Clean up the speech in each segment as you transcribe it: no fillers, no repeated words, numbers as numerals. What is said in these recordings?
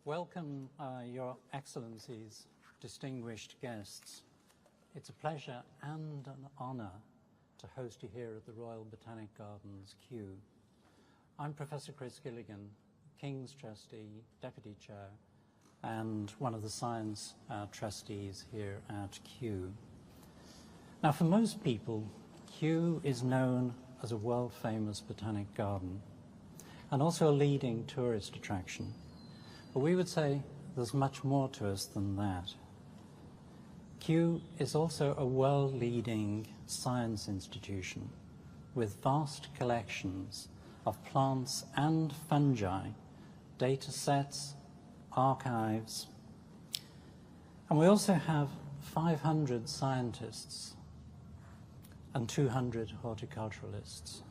Welcome, Your Excellencies, distinguished guests. It's a pleasure and an honour to host you here at the Royal Botanic Gardens, Kew. I'm Professor Chris Gilligan, King's Trustee, Deputy Chair, and one of the Science Trustees here at Kew. Now, for most people, Kew is known as a world-famous botanic garden and also a leading tourist attraction. But we would say there's much more to us than that. Kew is also a world-leading science institution with vast collections of plants and fungi, data sets, archives, and we also have 500 scientists and 200 horticulturalists.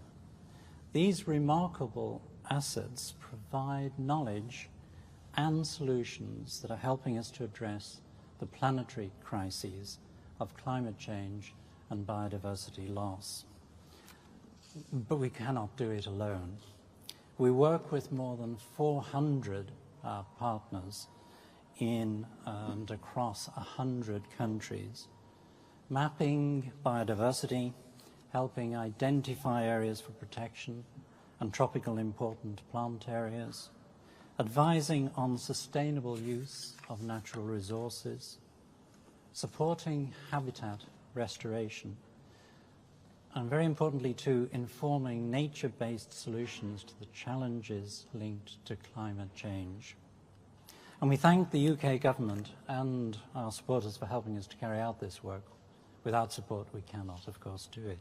These remarkable assets provide knowledge and solutions that are helping us to address the planetary crises of climate change and biodiversity loss. But we cannot do it alone. We work with more than 400 partners in and across 100 countries, mapping biodiversity, helping identify areas for protection and tropical important plant areas, advising on sustainable use of natural resources, supporting habitat restoration, and very importantly too, informing nature-based solutions to the challenges linked to climate change. And we thank the UK government and our supporters for helping us to carry out this work. Without support, we cannot, of course, do it.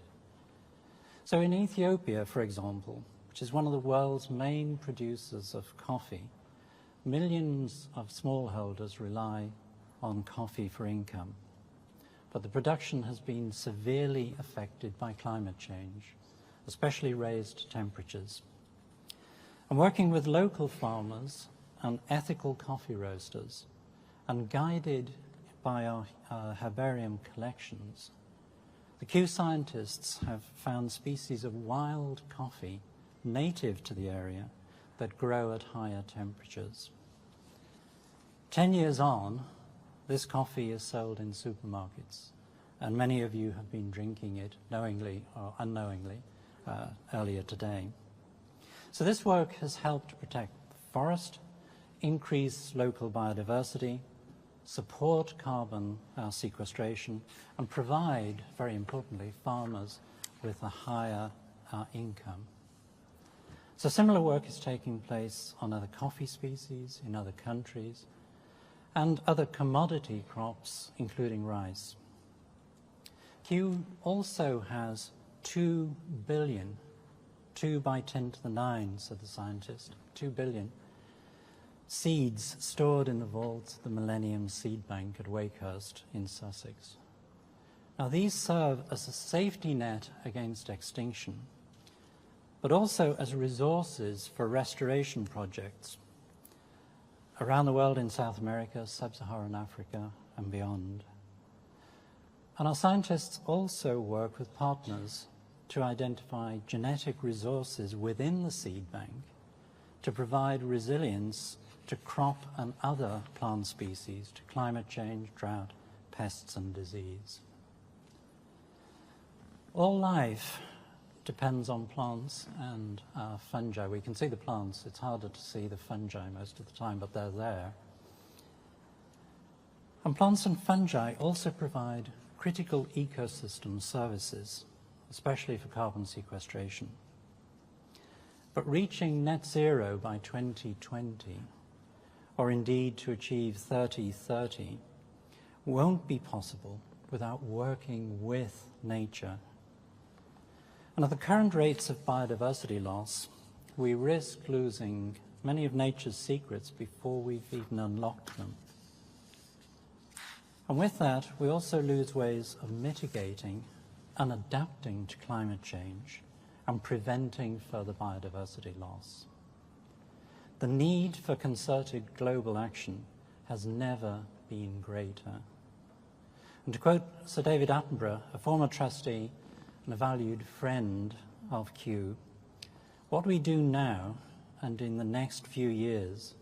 So in Ethiopia, for example, which is one of the world's main producers of coffee, millions of smallholders rely on coffee for income. But the production has been severely affected by climate change, especially raised temperatures. And working with local farmers and ethical coffee roasters, and guided by our herbarium collections, the Kew scientists have found species of wild coffee native to the area that grow at higher temperatures. 10 years on, this coffee is sold in supermarkets, and many of you have been drinking it knowingly or unknowingly earlier today. So this work has helped to protect the forest, increase local biodiversity, support carbon sequestration, and provide, very importantly, farmers with a higher income. So similar work is taking place on other coffee species in other countries and other commodity crops, including rice. Kew also has 2 billion, 2 by 10 to the 9, said the scientist, 2 billion seeds stored in the vaults of the Millennium Seed Bank at Wakehurst in Sussex. Now these serve as a safety net against extinction, but also as resources for restoration projects around the world in South America, Sub-Saharan Africa, and beyond. And our scientists also work with partners to identify genetic resources within the seed bank to provide resilience to crop and other plant species, to climate change, drought, pests, and disease. All life depends on plants and fungi. We can see the plants. It's harder to see the fungi most of the time, but they're there. And plants and fungi also provide critical ecosystem services, especially for carbon sequestration. But reaching net zero by 2020, or indeed to achieve 30-30, won't be possible without working with nature. And at the current rates of biodiversity loss, we risk losing many of nature's secrets before we've even unlocked them. And with that, we also lose ways of mitigating and adapting to climate change and preventing further biodiversity loss. The need for concerted global action has never been greater. And to quote Sir David Attenborough, a former trustee and a valued friend of Kew, what we do now and in the next few years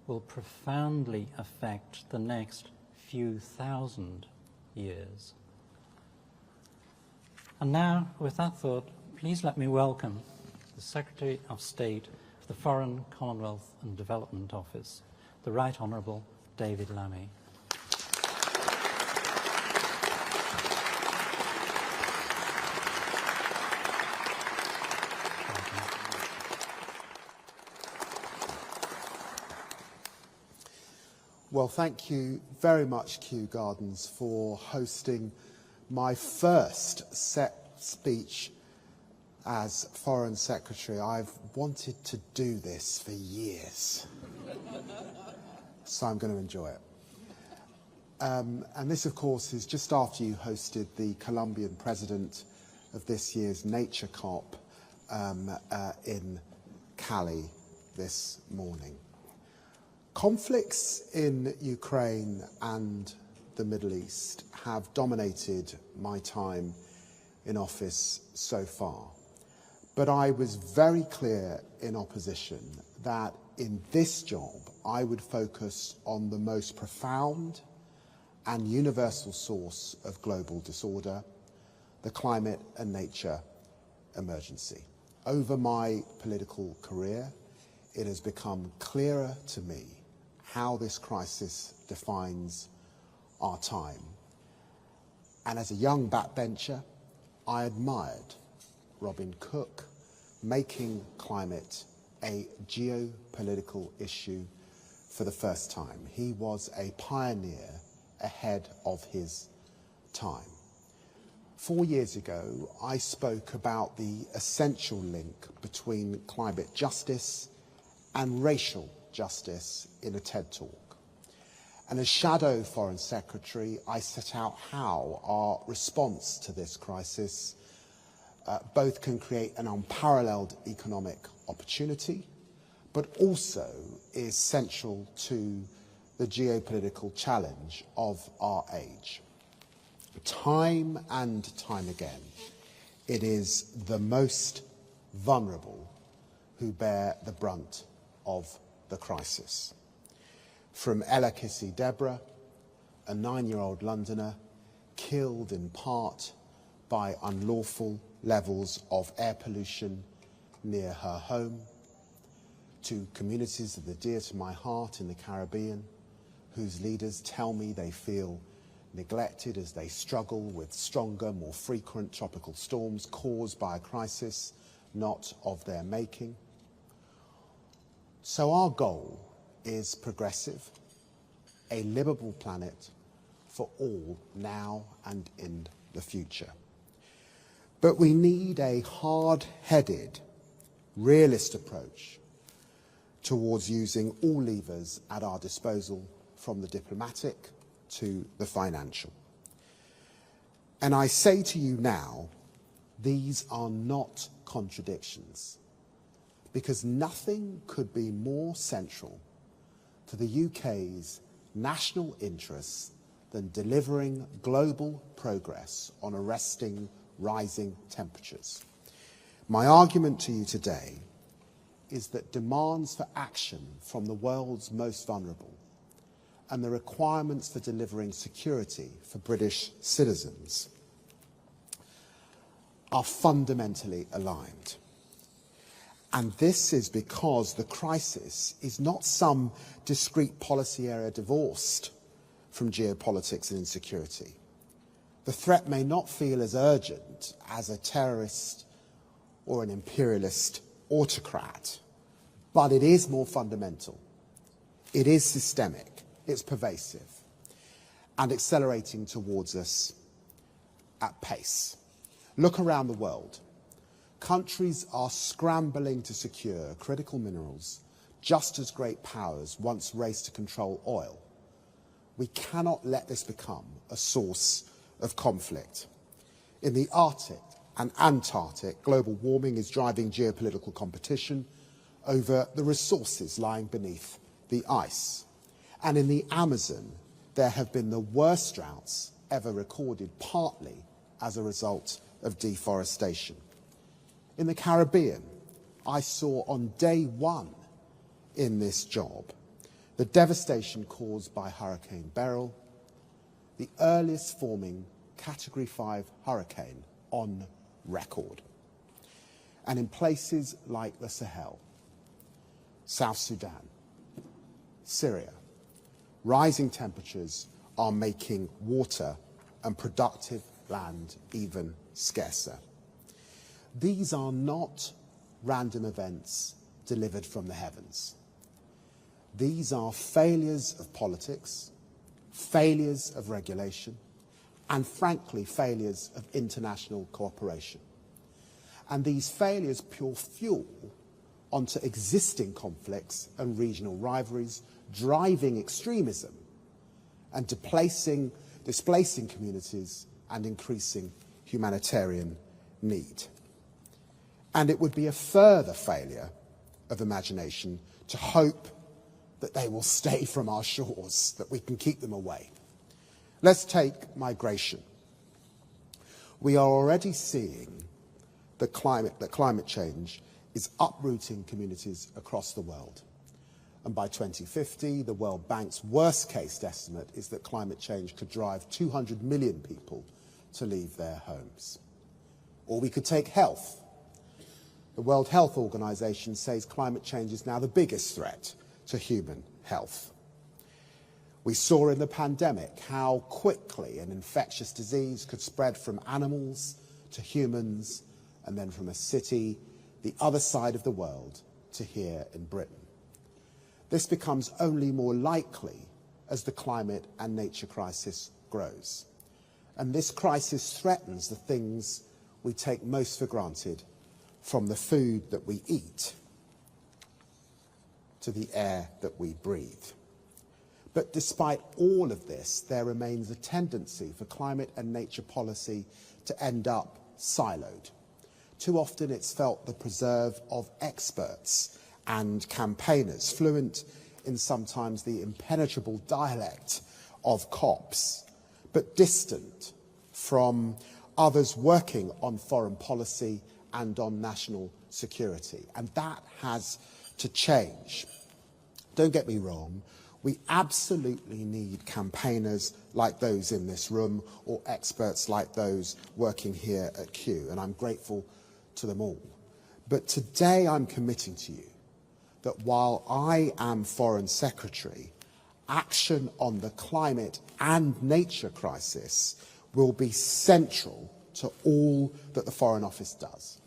will profoundly affect the next few thousand years. And now, with that thought, please let me welcome the Secretary of State of the Foreign, Commonwealth and Development Office, the Right Honourable David Lammy. Well, thank you very much, Kew Gardens, for hosting my first speech as Foreign Secretary. I've wanted to do this for years, so I'm going to enjoy it. And this, of course, is just after you hosted the Colombian president of this year's Nature COP in Cali this morning. Conflicts in Ukraine and the Middle East have dominated my time in office so far. But I was very clear in opposition that in this job I would focus on the most profound and universal source of global disorder, the climate and nature emergency. Over my political career, it has become clearer to me how this crisis defines our time. And as a young backbencher, I admired Robin Cook making climate a geopolitical issue for the first time. He was a pioneer ahead of his time. 4 years ago, I spoke about the essential link between climate justice and racial justice in a TED Talk. And as Shadow Foreign Secretary, I set out how our response to this crisis both can create an unparalleled economic opportunity, but also is central to the geopolitical challenge of our age. Time and time again, it is the most vulnerable who bear the brunt of the crisis. From Ella Kissy Deborah, a 9-year-old Londoner killed in part by unlawful levels of air pollution near her home, to communities that are dear to my heart in the Caribbean, whose leaders tell me they feel neglected as they struggle with stronger, more frequent tropical storms caused by a crisis not of their making. So our goal is progressive, a livable planet for all now and in the future. But we need a hard-headed, realist approach towards using all levers at our disposal, from the diplomatic to the financial. And I say to you now, these are not contradictions, because nothing could be more central to the UK's national interests than delivering global progress on arresting rising temperatures. My argument to you today is that demands for action from the world's most vulnerable and the requirements for delivering security for British citizens are fundamentally aligned. And this is because the crisis is not some discrete policy area divorced from geopolitics and insecurity. The threat may not feel as urgent as a terrorist or an imperialist autocrat, but it is more fundamental. It is systemic, it's pervasive, and accelerating towards us at pace. Look around the world. Countries are scrambling to secure critical minerals just as great powers once raced to control oil. We cannot let this become a source of conflict. In the Arctic and Antarctic, global warming is driving geopolitical competition over the resources lying beneath the ice. And in the Amazon, there have been the worst droughts ever recorded, partly as a result of deforestation. In the Caribbean, I saw on day one in this job the devastation caused by Hurricane Beryl, the earliest forming Category 5 hurricane on record. And in places like the Sahel, South Sudan, Syria, rising temperatures are making water and productive land even scarcer. These are not random events delivered from the heavens. These are failures of politics, failures of regulation, and frankly, failures of international cooperation. And these failures pour fuel onto existing conflicts and regional rivalries, driving extremism and displacing communities and increasing humanitarian need. And it would be a further failure of imagination to hope that they will stay from our shores, that we can keep them away. Let's take migration. We are already seeing that climate change is uprooting communities across the world. And by 2050, the World Bank's worst case estimate is that climate change could drive 200 million people to leave their homes. Or we could take health. The World Health Organization says climate change is now the biggest threat to human health. We saw in the pandemic how quickly an infectious disease could spread from animals to humans, and then from a city the other side of the world to here in Britain. This becomes only more likely as the climate and nature crisis grows. And this crisis threatens the things we take most for granted, from the food that we eat to the air that we breathe. But despite all of this, there remains a tendency for climate and nature policy to end up siloed. Too often it's felt the preserve of experts and campaigners, fluent in sometimes the impenetrable dialect of COPs, but distant from others working on foreign policy and on national security. And that has to change. Don't get me wrong, we absolutely need campaigners like those in this room, or experts like those working here at Kew, and I'm grateful to them all. But today I'm committing to you that while I am Foreign Secretary, action on the climate and nature crisis will be central to all that the Foreign Office does.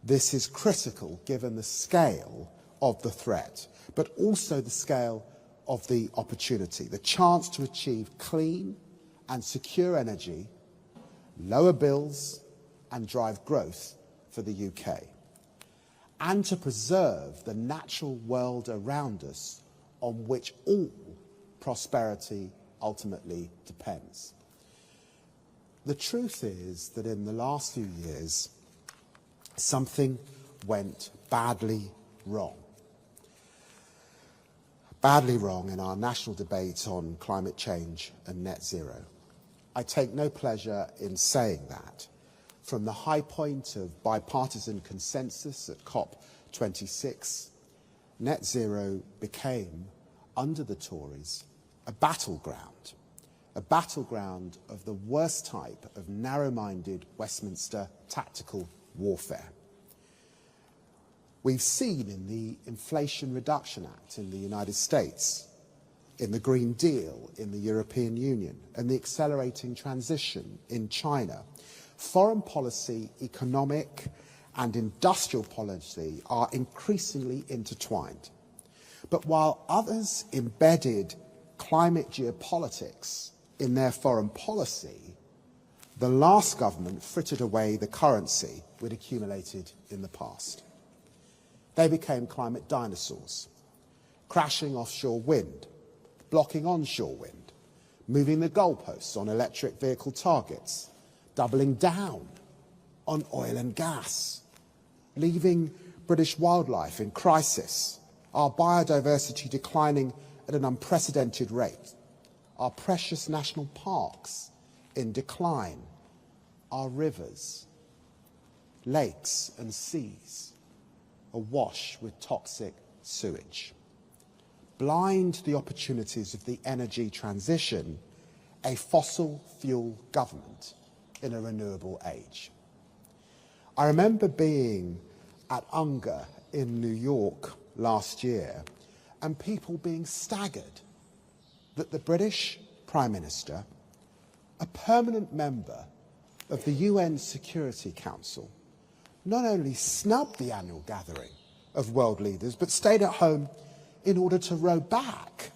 This is critical given the scale of the threat, but also the scale of the opportunity, the chance to achieve clean and secure energy, lower bills, and drive growth for the UK, and to preserve the natural world around us on which all prosperity ultimately depends. The truth is that in the last few years, something went badly wrong. Badly wrong in our national debate on climate change and net zero. I take no pleasure in saying that. From the high point of bipartisan consensus at COP26, net zero became, under the Tories, a battleground of the worst type of narrow-minded Westminster tactical warfare. We've seen in the Inflation Reduction Act in the United States, in the Green Deal in the European Union, and the accelerating transition in China, foreign policy, economic and industrial policy are increasingly intertwined. But while others embedded climate geopolitics in their foreign policy, the last government frittered away the currency we'd accumulated in the past. They became climate dinosaurs, crashing offshore wind, blocking onshore wind, moving the goalposts on electric vehicle targets, doubling down on oil and gas, leaving British wildlife in crisis, our biodiversity declining at an unprecedented rate, our precious national parks in decline, our rivers, lakes and seas awash with toxic sewage. blind to the opportunities of the energy transition, a fossil fuel government in a renewable age. I remember being at UNGA in New York last year and people being staggered that the British Prime Minister, a permanent member of the UN Security Council, not only snubbed the annual gathering of world leaders, but stayed at home in order to row back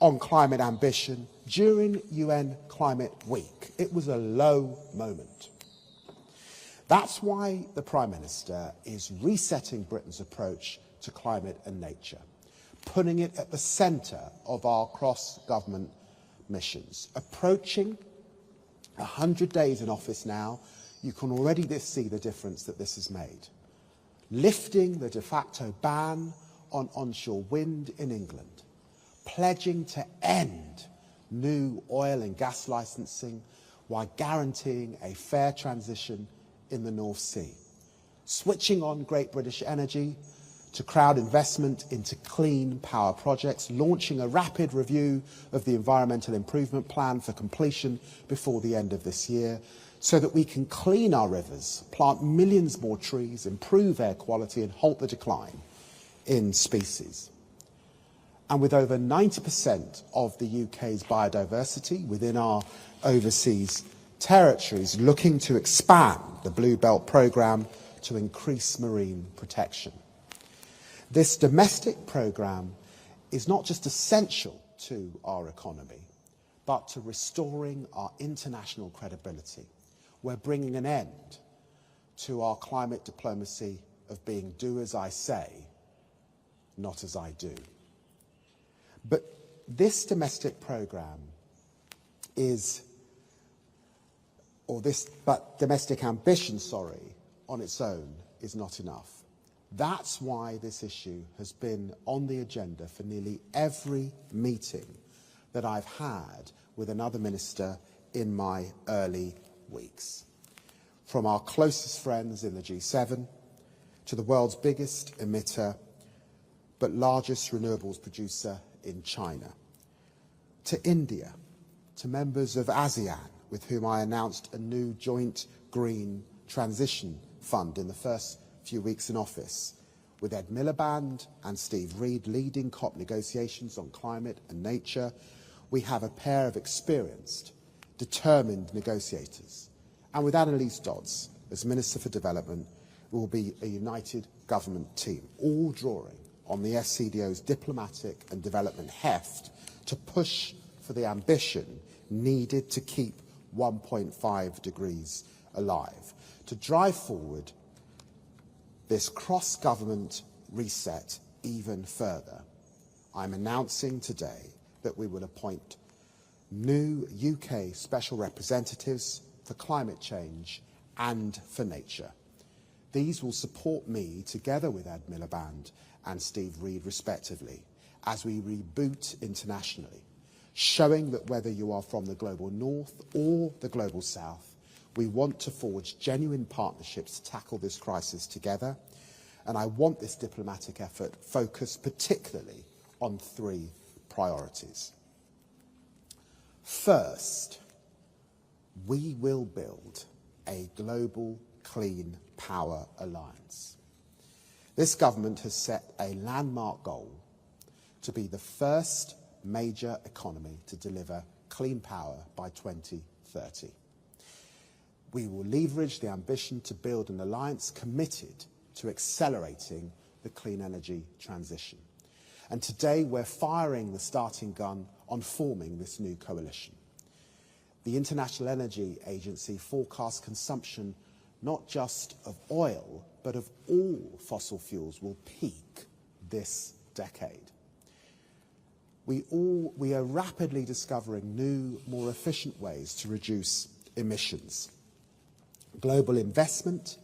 on climate ambition during UN Climate Week. It was a low moment. That's why the Prime Minister is resetting Britain's approach to climate and nature, putting it at the centre of our cross-government missions. Approaching 100 days in office now, you can already see the difference that this has made. Lifting the de facto ban on onshore wind in England, pledging to end new oil and gas licensing while guaranteeing a fair transition in the North Sea, switching on Great British Energy to crowd investment into clean power projects, launching a rapid review of the Environmental Improvement Plan for completion before the end of this year, so that we can clean our rivers, plant millions more trees, improve air quality and halt the decline in species. And with over 90% of the UK's biodiversity within our overseas territories looking to expand the Blue Belt programme to increase marine protection. This domestic programme is not just essential to our economy, but to restoring our international credibility. We're bringing an end to our climate diplomacy of being do as I say, not as I do. But this domestic programme domestic ambition, on its own is not enough. That's why this issue has been on the agenda for nearly every meeting that I've had with another minister in my early weeks. From our closest friends in the G7 to the world's biggest emitter but largest renewables producer in China, to India, to members of ASEAN, with whom I announced a new joint green transition fund in the first few weeks in office, with Ed Miliband and Steve Reed leading COP negotiations on climate and nature. We have a pair of experienced, determined negotiators. And with Annalise Dodds as Minister for Development, we will be a united government team, all drawing on the SCDO's diplomatic and development heft to push for the ambition needed to keep 1.5 degrees alive, to drive forward this cross-government reset even further. I'm announcing today that we will appoint new UK special representatives for climate change and for nature. These will support me, together with Ed Miliband and Steve Reed respectively, as we reboot internationally, showing that whether you are from the global north or the global south, we want to forge genuine partnerships to tackle this crisis together. And I want this diplomatic effort focused particularly on three priorities. First, we will build a global clean power alliance. This government has set a landmark goal to be the first major economy to deliver clean power by 2030. We will leverage the ambition to build an alliance committed to accelerating the clean energy transition. And today we're firing the starting gun on forming this new coalition. The International Energy Agency forecasts consumption not just of oil, but of all fossil fuels will peak this decade. We are rapidly discovering new, more efficient ways to reduce emissions. Global investment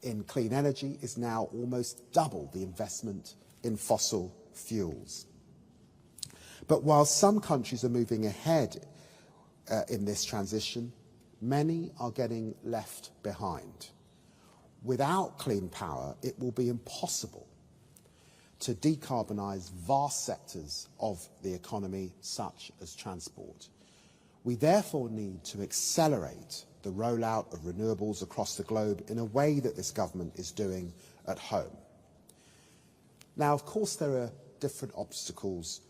in clean energy is now almost double the investment in fossil fuels. But while some countries are moving ahead in this transition, many are getting left behind. Without clean power, it will be impossible to decarbonise vast sectors of the economy, such as transport. We therefore need to accelerate the rollout of renewables across the globe in a way that this government is doing at home. Now, of course, there are different obstacles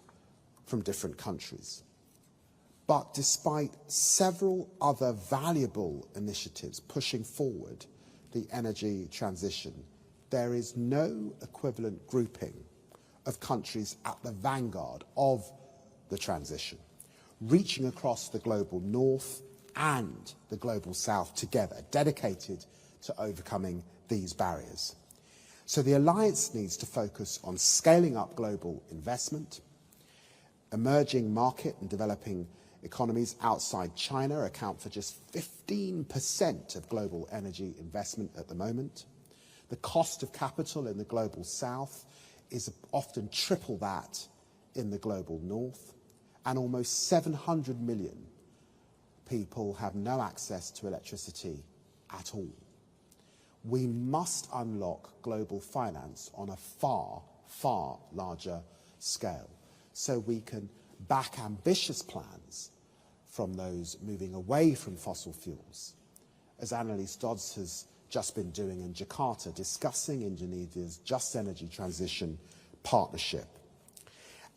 from different countries. But despite several other valuable initiatives pushing forward the energy transition, there is no equivalent grouping of countries at the vanguard of the transition, reaching across the global north and the global south together, dedicated to overcoming these barriers. So the alliance needs to focus on scaling up global investment. Emerging market and developing economies outside China account for just 15% of global energy investment at the moment. The cost of capital in the global south is often triple that in the global north, and almost 700 million people have no access to electricity at all. We must unlock global finance on a far, far larger scale so we can back ambitious plans from those moving away from fossil fuels, as Annalise Dodds has just been doing in Jakarta, discussing Indonesia's Just Energy Transition Partnership,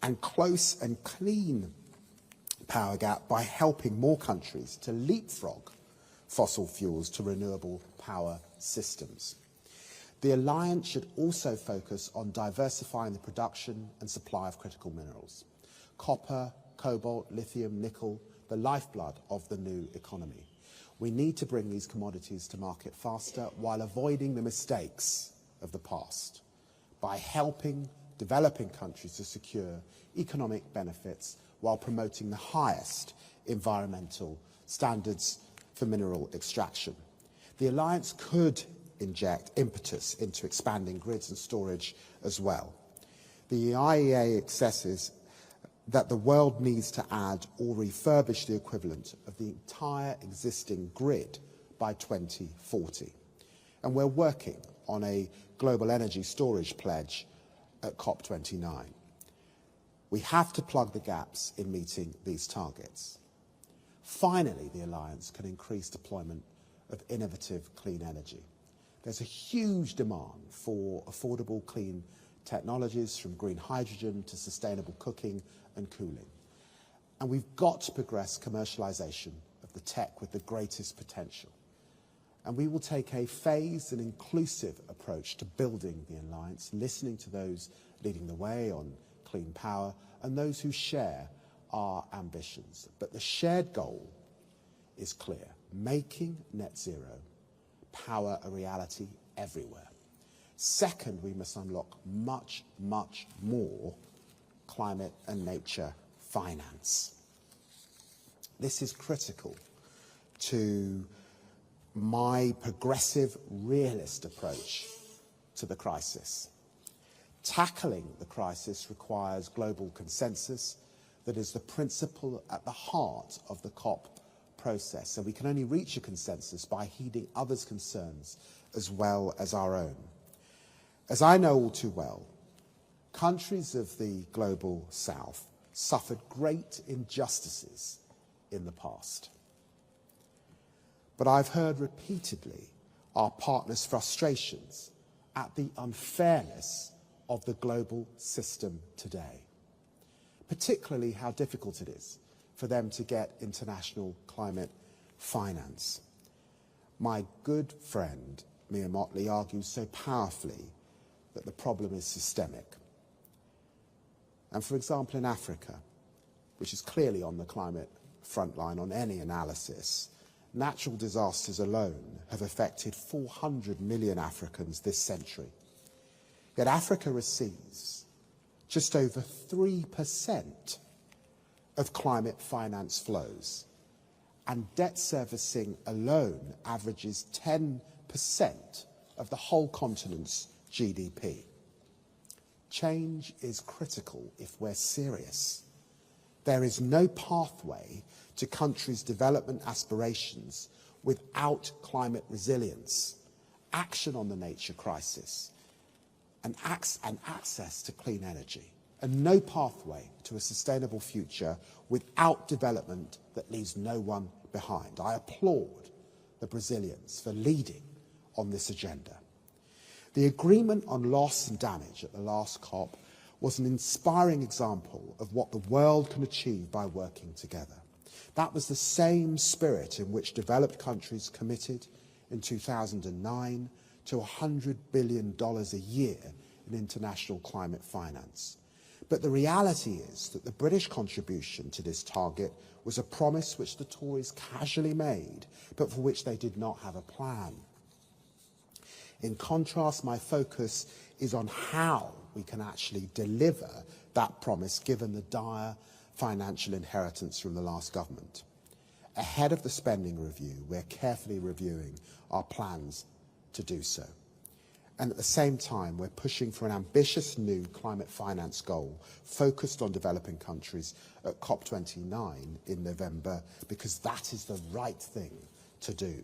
and close and clean power gap by helping more countries to leapfrog fossil fuels to renewable power systems. The alliance should also focus on diversifying the production and supply of critical minerals. Copper, cobalt, lithium, nickel, the lifeblood of the new economy. We need to bring these commodities to market faster while avoiding the mistakes of the past by helping developing countries to secure economic benefits while promoting the highest environmental standards for mineral extraction. The alliance could inject impetus into expanding grids and storage as well. The IEA assesses that the world needs to add or refurbish the equivalent of the entire existing grid by 2040. And we're working on a global energy storage pledge at COP29. We have to plug the gaps in meeting these targets. Finally, the alliance can increase deployment of innovative clean energy. There's a huge demand for affordable clean technologies, from green hydrogen to sustainable cooking and cooling. And we've got to progress commercialisation of the tech with the greatest potential. And we will take a phased and inclusive approach to building the alliance, listening to those leading the way on clean power and those who share our ambitions. But the shared goal is clear: making net zero power a reality everywhere. Second, we must unlock much, much more climate and nature finance. This is critical to my progressive realist approach to the crisis. Tackling the crisis requires global consensus that is the principle at the heart of the COP process, and we can only reach a consensus by heeding others' concerns as well as our own. As I know all too well, countries of the global south suffered great injustices in the past. But I've heard repeatedly our partners' frustrations at the unfairness of the global system today, particularly how difficult it is for them to get international climate finance. My good friend Mia Mottley argues so powerfully that the problem is systemic. And for example, in Africa, which is clearly on the climate front line on any analysis, natural disasters alone have affected 400 million Africans this century. Yet Africa receives just over 3% of climate finance flows, and debt servicing alone averages 10% of the whole continent's GDP. Change is critical if we're serious. There is no pathway to countries' development aspirations without climate resilience, action on the nature crisis, and access to clean energy, and no pathway to a sustainable future without development that leaves no one behind. I applaud the Brazilians for leading on this agenda. The agreement on loss and damage at the last COP was an inspiring example of what the world can achieve by working together. That was the same spirit in which developed countries committed in 2009 to $100 billion a year in international climate finance. But the reality is that the British contribution to this target was a promise which the Tories casually made, but for which they did not have a plan. In contrast, my focus is on how we can actually deliver that promise given the dire financial inheritance from the last government. Ahead of the spending review, we're carefully reviewing our plans to do so. And at the same time, we're pushing for an ambitious new climate finance goal focused on developing countries at COP29 in November, because that is the right thing to do.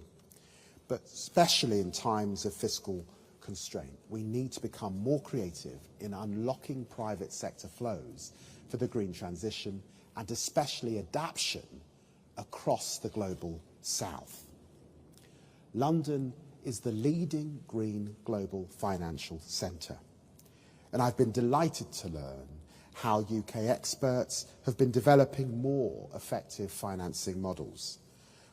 But especially in times of fiscal constraint, we need to become more creative in unlocking private sector flows for the green transition, and especially adaptation across the global south. London is the leading green global financial centre, and I've been delighted to learn how UK experts have been developing more effective financing models.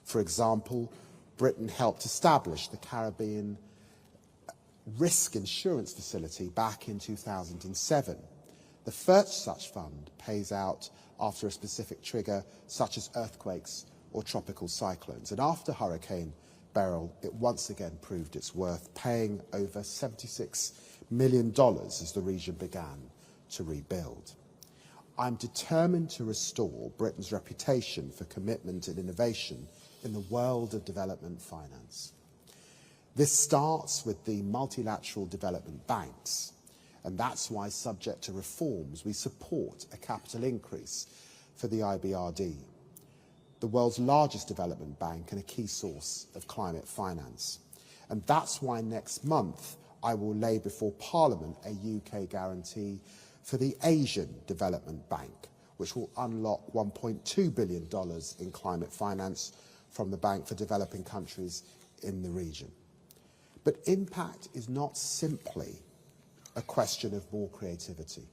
For example, Britain helped establish the Caribbean Risk Insurance Facility back in 2007. The first such fund pays out after a specific trigger, such as earthquakes or tropical cyclones. And after Hurricane Beryl, it once again proved its worth, paying over $76 million as the region began to rebuild. I'm determined to restore Britain's reputation for commitment and innovation in the world of development finance. This starts with the multilateral development banks, and that's why, subject to reforms, we support a capital increase for the IBRD, the world's largest development bank and a key source of climate finance. And that's why next month I will lay before Parliament a UK guarantee for the Asian Development Bank, which will unlock $1.2 billion in climate finance from the Bank for Developing Countries in the region. But impact is not simply a question of more creativity.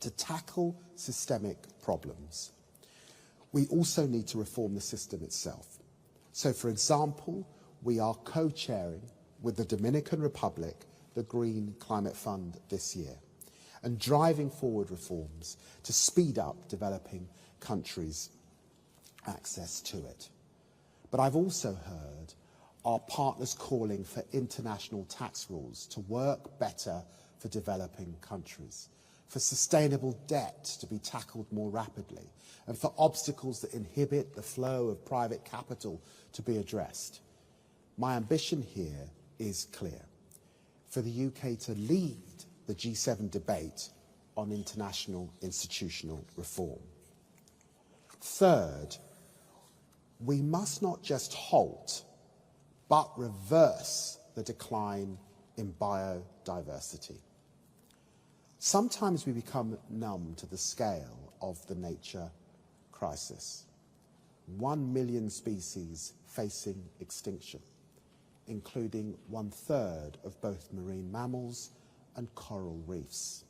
To tackle systemic problems, we also need to reform the system itself. So, for example, we are co-chairing with the Dominican Republic the Green Climate Fund this year, and driving forward reforms to speed up developing countries' access to it. But I've also heard our partners calling for international tax rules to work better for developing countries, for sustainable debt to be tackled more rapidly, and for obstacles that inhibit the flow of private capital to be addressed. My ambition here is clear: for the UK to lead the G7 debate on international institutional reform. Third, we must not just halt, but reverse the decline in biodiversity. Sometimes we become numb to the scale of the nature crisis. 1 million species facing extinction, including 1/3 of both marine mammals and coral reefs.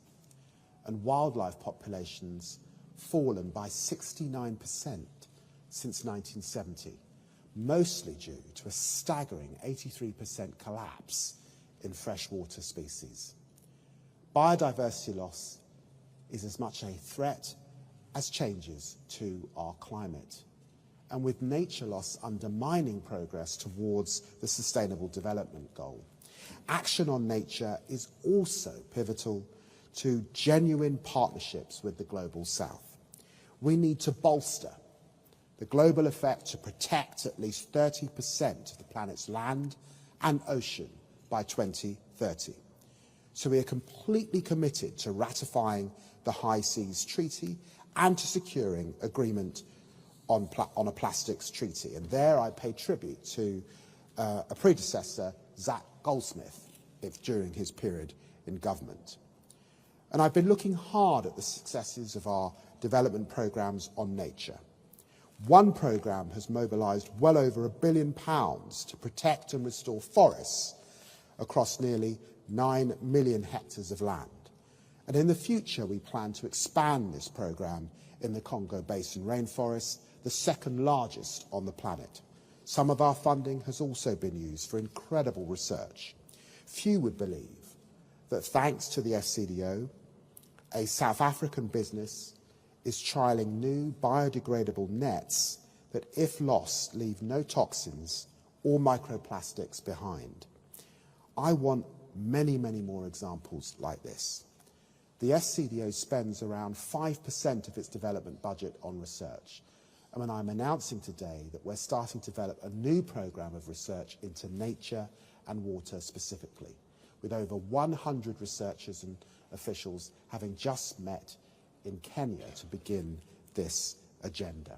And wildlife populations fallen by 69% since 1970, mostly due to a staggering 83% collapse in freshwater species. Biodiversity loss is as much a threat as changes to our climate. And with nature loss undermining progress towards the Sustainable Development Goal, action on nature is also pivotal to genuine partnerships with the Global South. We need to bolster the global effect to protect at least 30% of the planet's land and ocean by 2030. So we are completely committed to ratifying the High Seas Treaty and to securing agreement on a plastics treaty. And there I pay tribute to a predecessor, Zach Goldsmith, during his period in government. And I've been looking hard at the successes of our development programmes on nature. One programme has mobilised well over £1 billion to protect and restore forests across nearly 9 million hectares of land. And in the future, we plan to expand this programme in the Congo Basin rainforest, the second largest on the planet. Some of our funding has also been used for incredible research. Few would believe that thanks to the FCDO, a South African business is trialling new biodegradable nets that, if lost, leave no toxins or microplastics behind. I want many, many more examples like this. The FCDO spends around 5% of its development budget on research. And I'm announcing today that we're starting to develop a new programme of research into nature and water specifically, with over 100 researchers and officials having just met in Kenya to begin this agenda.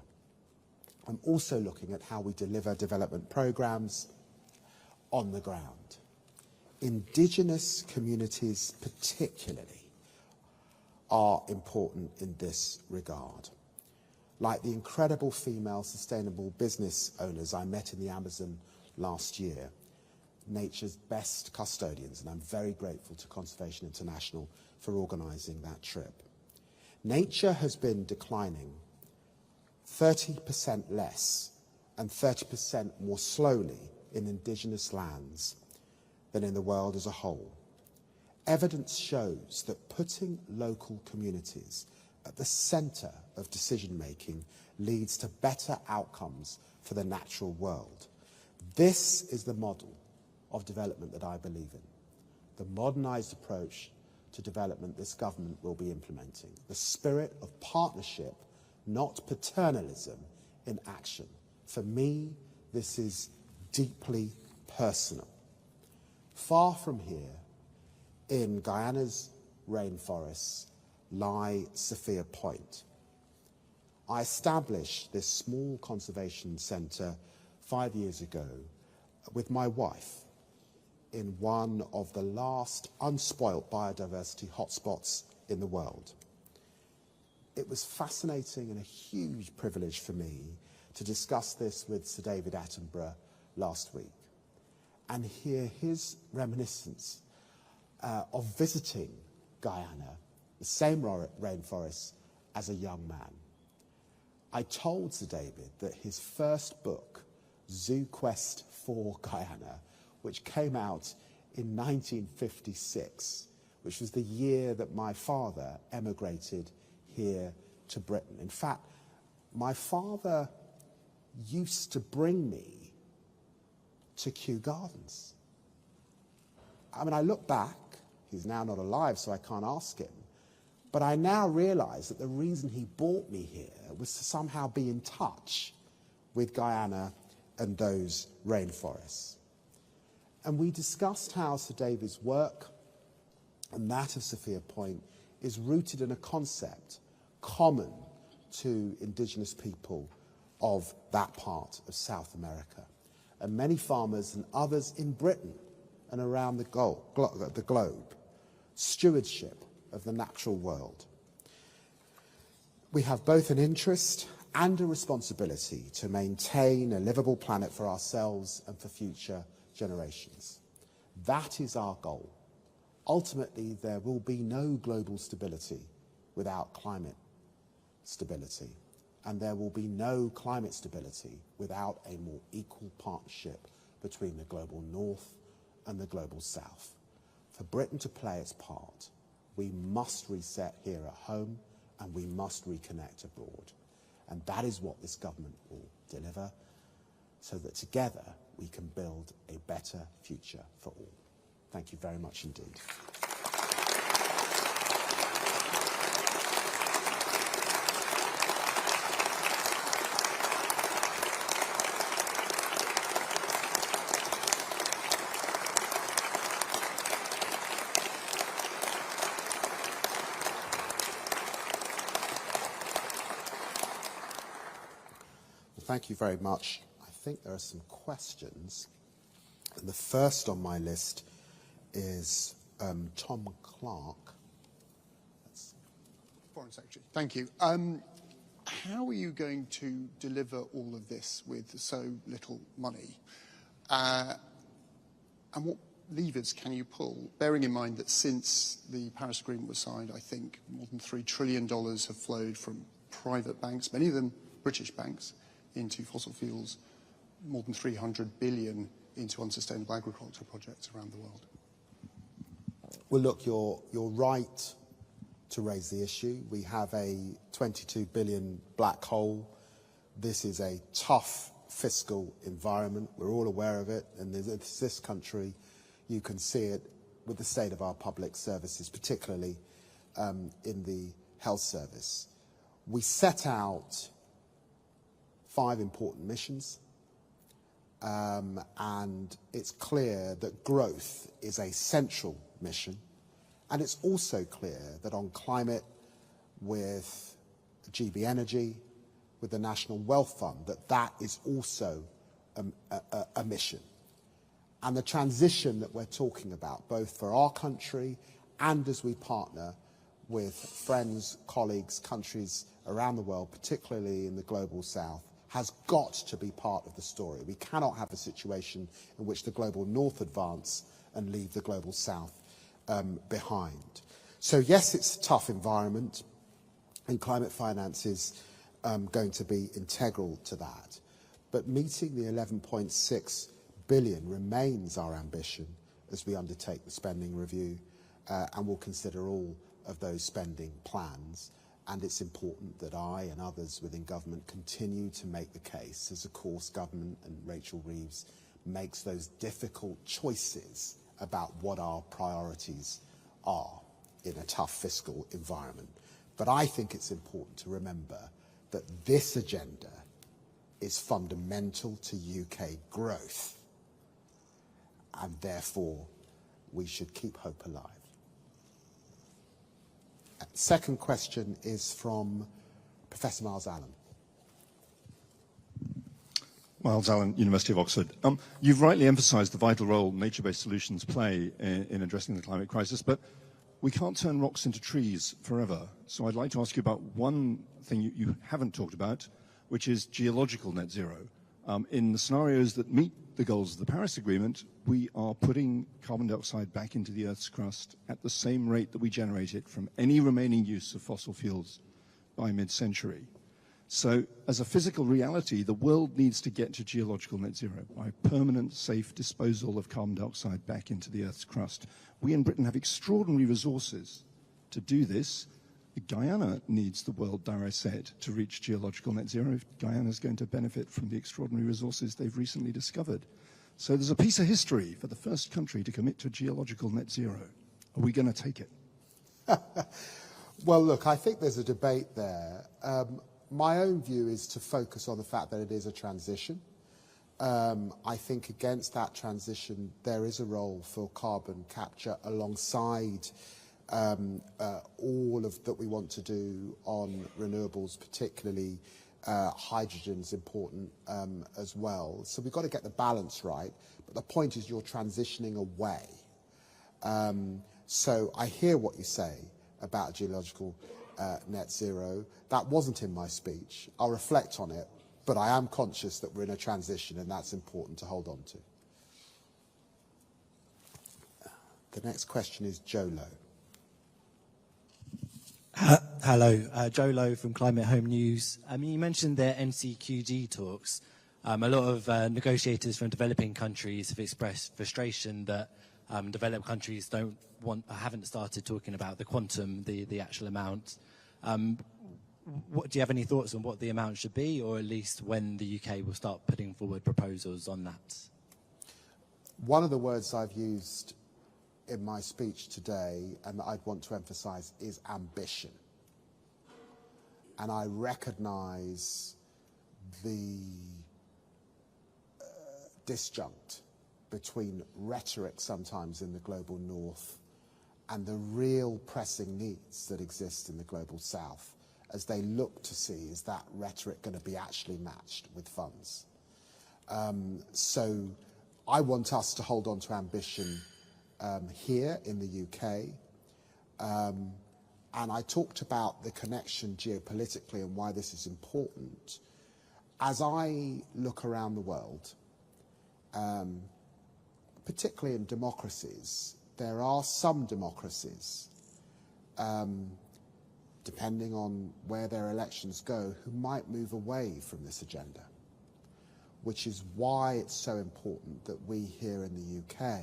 I'm also looking at how we deliver development programmes on the ground. Indigenous communities particularly are important in this regard. Like the incredible female sustainable business owners I met in the Amazon last year, nature's best custodians, and I'm very grateful to Conservation International for organising that trip. Nature has been declining 30% less and 30% more slowly in indigenous lands than in the world as a whole. Evidence shows that putting local communities at the centre of decision-making leads to better outcomes for the natural world. This is the model of development that I believe in, the modernised approach to development this government will be implementing, the spirit of partnership, not paternalism, in action. For me, this is deeply personal. Far from here, in Guyana's rainforests, lie Sophia Point. I established this small conservation centre 5 years ago with my wife in one of the last unspoilt biodiversity hotspots in the world. It was fascinating and a huge privilege for me to discuss this with Sir David Attenborough last week and hear his reminiscence of visiting Guyana, the same rainforest, as a young man. I told Sir David that his first book, Zoo Quest for Guyana, which came out in 1956, which was the year that my father emigrated here to Britain. In fact, my father used to bring me to Kew Gardens. I mean, I look back, he's now not alive, so I can't ask him, but I now realise that the reason he brought me here was to somehow be in touch with Guyana and those rainforests. And we discussed how Sir David's work and that of Sophia Point is rooted in a concept common to indigenous people of that part of South America, and many farmers and others in Britain and around the globe. Stewardship of the natural world. We have both an interest and a responsibility to maintain a livable planet for ourselves and for future generations. That is our goal. Ultimately, there will be no global stability without climate stability, and there will be no climate stability without a more equal partnership between the global north and the global south. For Britain to play its part, we must reset here at home and we must reconnect abroad. And that is what this government will deliver, so that together we can build a better future for all. Thank you very much indeed. Thank you very much. I think there are some questions. And the first on my list is Tom Clark. Foreign Secretary, thank you. How are you going to deliver all of this with so little money? And what levers can you pull, bearing in mind that since the Paris Agreement was signed, I think more than $3 trillion have flowed from private banks, many of them British banks, into fossil fuels, more than 300 billion into unsustainable agriculture projects around the world? Well, look, you're right to raise the issue. We have a 22 billion black hole. This is a tough fiscal environment. We're all aware of it. And in this country, you can see it with the state of our public services, particularly in the health service. We set out 5 important missions. And it's clear that growth is a central mission. And it's also clear that on climate, with GB Energy, with the National Wealth Fund, that is also a mission. And the transition that we're talking about, both for our country and as we partner with friends, colleagues, countries around the world, particularly in the global south, has got to be part of the story. We cannot have a situation in which the global north advance and leave the global south behind. So yes, it's a tough environment, and climate finance is going to be integral to that. But meeting the 11.6 billion remains our ambition as we undertake the spending review, and we'll consider all of those spending plans. And it's important that I and others within government continue to make the case, as of course government and Rachel Reeves makes those difficult choices about what our priorities are in a tough fiscal environment. But I think it's important to remember that this agenda is fundamental to UK growth, and therefore we should keep hope alive. Second question is from Professor Miles Allen. Miles Allen, University of Oxford. You've rightly emphasised the vital role nature-based solutions play in addressing the climate crisis, but we can't turn rocks into trees forever. So I'd like to ask you about one thing you haven't talked about, which is geological net zero. In the scenarios that meet the goals of the Paris Agreement, we are putting carbon dioxide back into the Earth's crust at the same rate that we generate it from any remaining use of fossil fuels by mid-century. So, as a physical reality, the world needs to get to geological net zero by permanent, safe disposal of carbon dioxide back into the Earth's crust. We in Britain have extraordinary resources to do this. Guyana needs the world, dare I say it, to reach geological net zero if Guyana is going to benefit from the extraordinary resources they've recently discovered. So there's a piece of history for the first country to commit to geological net zero. Are we going to take it? Well, look, I think there's a debate there. My own view is to focus on the fact that it is a transition. I think against that transition, there is a role for carbon capture alongside all of that we want to do on renewables, particularly hydrogen's important as well. So we've got to get the balance right. But the point is you're transitioning away. So I hear what you say about geological net zero. That wasn't in my speech. I'll reflect on it, but I am conscious that we're in a transition, and that's important to hold on to. The next question is Joe Lowe. Hello, Joe Lowe from Climate Home News. You mentioned the NCQG talks. A lot of negotiators from developing countries have expressed frustration that developed countries haven't started talking about the quantum, the actual amount. Do you have any thoughts on what the amount should be, or at least when the UK will start putting forward proposals on that? One of the words I've used in my speech today, and that I'd want to emphasise, is ambition. And I recognise the disjunct between rhetoric sometimes in the global north and the real pressing needs that exist in the global south, as they look to see, is that rhetoric going to be actually matched with funds? So I want us to hold on to ambition here in the UK. And I talked about the connection geopolitically and why this is important. As I look around the world, particularly in democracies, there are some democracies, depending on where their elections go, who might move away from this agenda, which is why it's so important that we here in the UK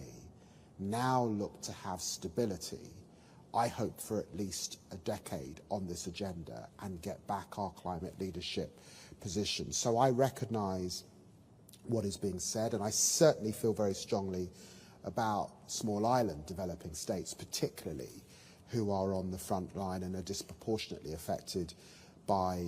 now look to have stability, I hope for at least a decade on this agenda, and get back our climate leadership position. So I recognise what is being said, and I certainly feel very strongly about small island developing states particularly, who are on the front line and are disproportionately affected by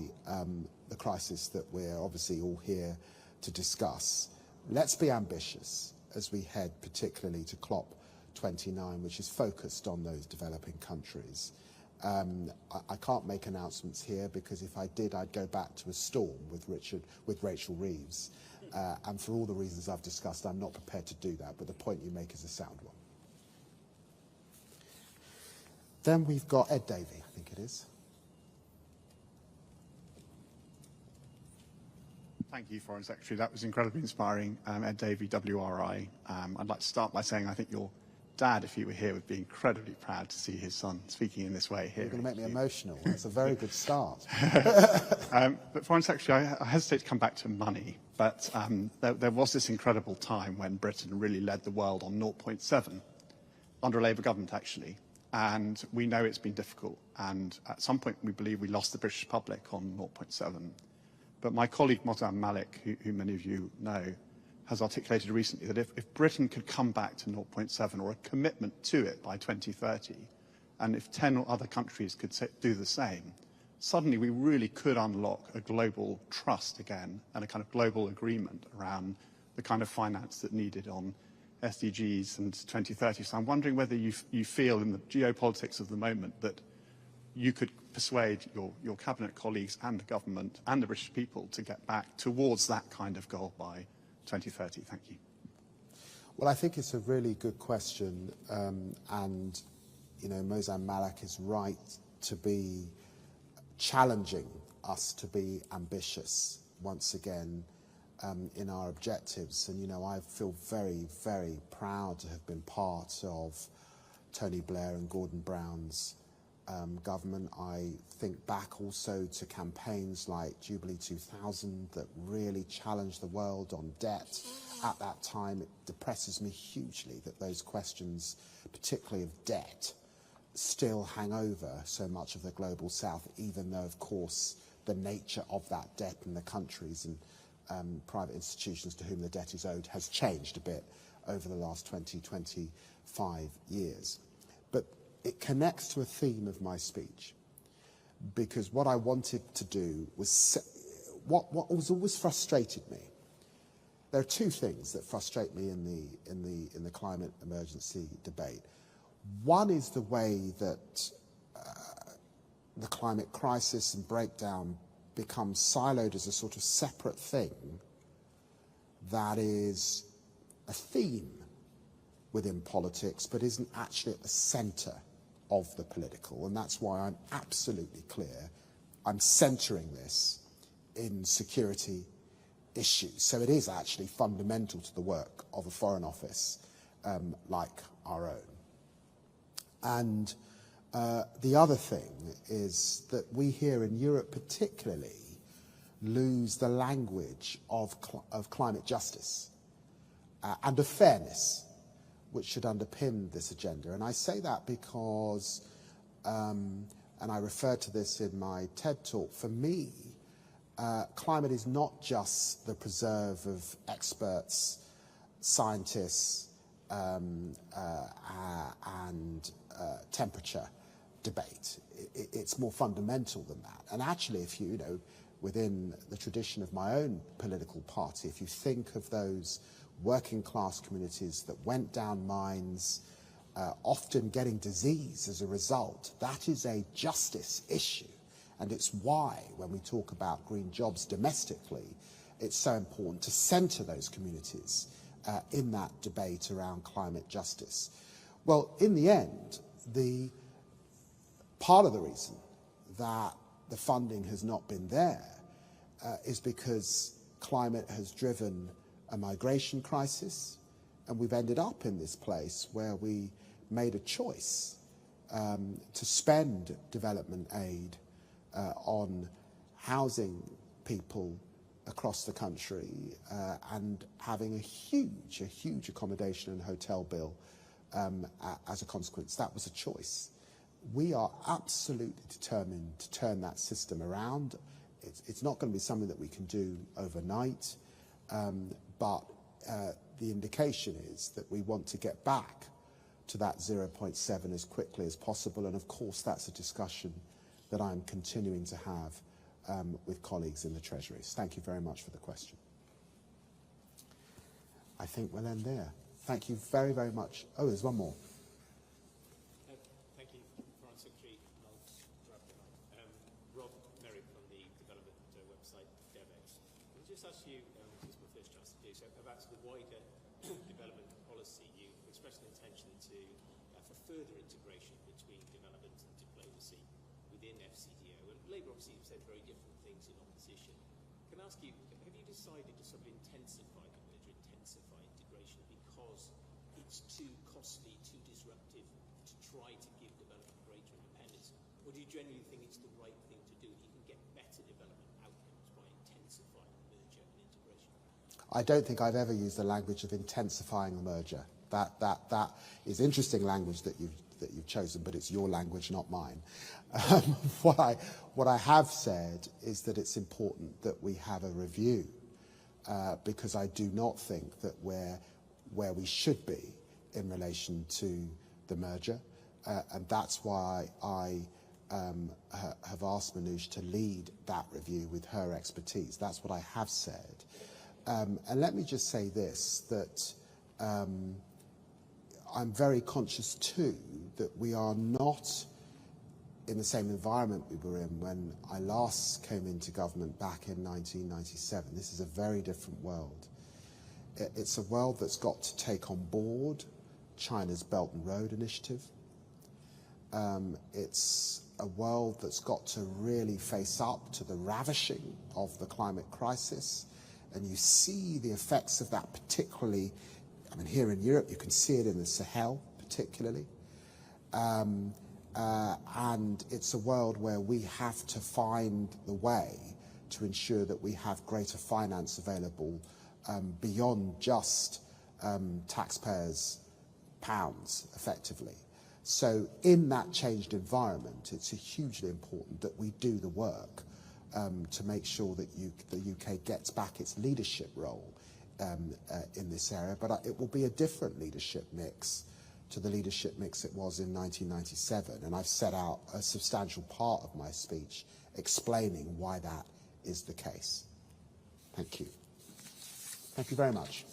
the crisis that we're obviously all here to discuss. Let's be ambitious as we head particularly to COP29, which is focused on those developing countries. I can't make announcements here, because if I did, I'd go back to a storm with Rachel Reeves. And for all the reasons I've discussed, I'm not prepared to do that, but the point you make is a sound one. Then we've got Ed Davey, I think it is. Thank you, Foreign Secretary. That was incredibly inspiring. Ed Davey, WRI. I'd like to start by saying I think your dad, if he were here, would be incredibly proud to see his son speaking in this way here. You're going to make me emotional. That's a very good start. But Foreign Secretary, I hesitate to come back to money, but there was this incredible time when Britain really led the world on 0.7, under a Labour government, actually. And we know it's been difficult. And at some point, we believe we lost the British public on 0.7. But my colleague, Mozam Malik, who many of you know, has articulated recently that if Britain could come back to 0.7, or a commitment to it by 2030, and if 10 other countries could do the same, suddenly we really could unlock a global trust again, and a kind of global agreement around the kind of finance that needed on SDGs and 2030. So I'm wondering whether you feel in the geopolitics of the moment that you could persuade your cabinet colleagues and the government and the British people to get back towards that kind of goal by 2030. Thank you. Well, I think it's a really good question, and you know, Mozam Malik is right to be challenging us to be ambitious once again in our objectives. And you know, I feel very, very proud to have been part of Tony Blair and Gordon Brown's government. I think back also to campaigns like Jubilee 2000 that really challenged the world on debt. At that time, it depresses me hugely that those questions, particularly of debt, still hang over so much of the global south, even though, of course, the nature of that debt in the countries and private institutions to whom the debt is owed has changed a bit over the last 20, 25 years. But it connects to a theme of my speech, because what I wanted to do was what always frustrated me. There are two things that frustrate me in the climate emergency debate. One is the way that the climate crisis and breakdown becomes siloed as a sort of separate thing that is a theme within politics but isn't actually at the centre of the political, and that's why I'm absolutely clear I'm centering this in security issues. So it is actually fundamental to the work of a Foreign Office like our own. And the other thing is that we here in Europe particularly lose the language of climate justice and of fairness, which should underpin this agenda. And I say that because, and I referred to this in my TED talk, for me, climate is not just the preserve of experts, scientists, and temperature debate. It's more fundamental than that. And actually, if you know, within the tradition of my own political party, if you think of those working class communities that went down mines, often getting disease as a result, that is a justice issue. And it's why, when we talk about green jobs domestically, it's so important to centre those communities in that debate around climate justice. Well, in the end, part of the reason that the funding has not been there is because climate has driven a migration crisis, and we've ended up in this place where we made a choice to spend development aid on housing people across the country and having a huge accommodation and hotel bill as a consequence. That was a choice. We are absolutely determined to turn that system around. It's not going to be something that we can do overnight, but the indication is that we want to get back to that 0.7 as quickly as possible, and of course that's a discussion that I'm continuing to have with colleagues in the Treasuries. Thank you very much for the question. I think we'll end there. Thank you very, very much. Oh, there's one more. Thank you, Foreign Secretary. Rob Merrick from the development website DevEx. Can I just ask you, this is my first chance to do so, about the wider development policy? You expressed an intention to for further integration between development and diplomacy within FCDO. And Labour obviously have said very different things in opposition. Can I ask you, have you decided to sort of intensify the merger, intensify integration, because it's too costly, too disruptive to try to give development greater independence? Or do you genuinely think it's the right thing to do, that you can get better development outcomes by intensifying the merger and integration? I don't think I've ever used the language of intensifying the merger. That is interesting language that you've chosen, but it's your language, not mine. What I have said is that it's important that we have a review, because I do not think that we're where we should be in relation to the merger, and that's why I have asked Manoush to lead that review with her expertise. That's what I have said. And let me just say this, that I'm very conscious too that we are not in the same environment we were in when I last came into government back in 1997. This is a very different world. It's a world that's got to take on board China's Belt and Road Initiative. It's a world that's got to really face up to the ravishing of the climate crisis. And you see the effects of that particularly, I mean, here in Europe, you can see it in the Sahel particularly. And it's a world where we have to find the way to ensure that we have greater finance available beyond just taxpayers' pounds, effectively. So in that changed environment, it's hugely important that we do the work to make sure that the UK gets back its leadership role in this area. But it will be a different leadership mix to the leadership mix it was in 1997. And I've set out a substantial part of my speech explaining why that is the case. Thank you. Thank you very much.